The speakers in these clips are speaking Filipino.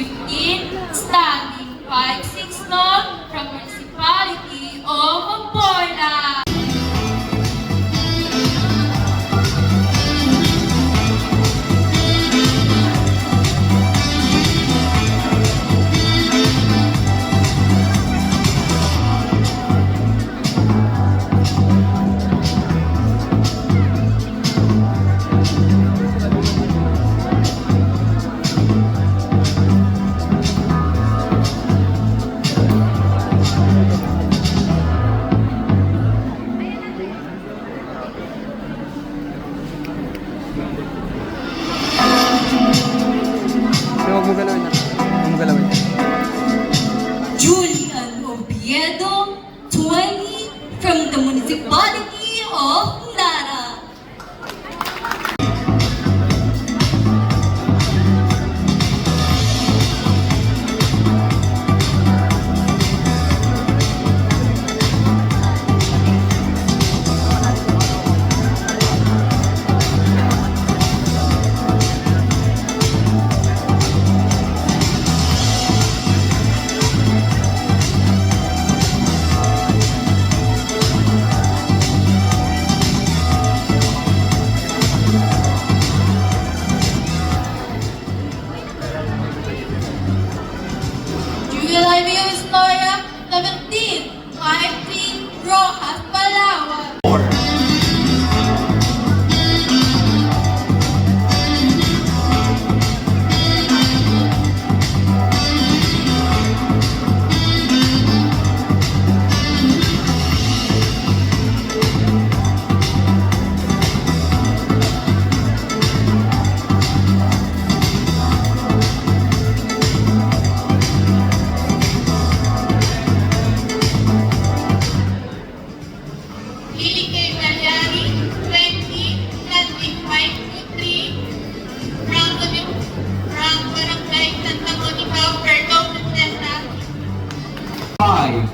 15, standing 5'6" long from Municipality of Amboyna. Huwag mo galawin na. Huwag mo galawin. Julian Oviedo, 20, from the Municipality of Lara. Julian Historia, 17, 5'3", Rojas, Palawan. Lily K. Cagliari, 20, standing 5'3", from Barangay Santa Monica, Puerto Princesa. 5.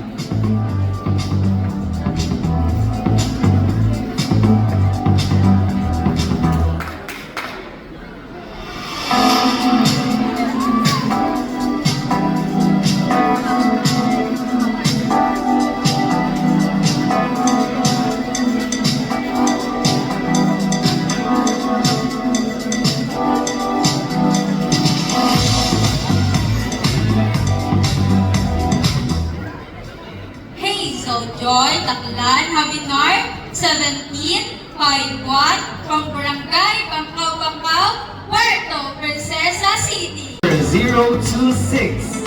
Hazel Joy Taclan Habinar, 17, 5'1", from Barangay Bangkaw, Puerto Princesa City. 026.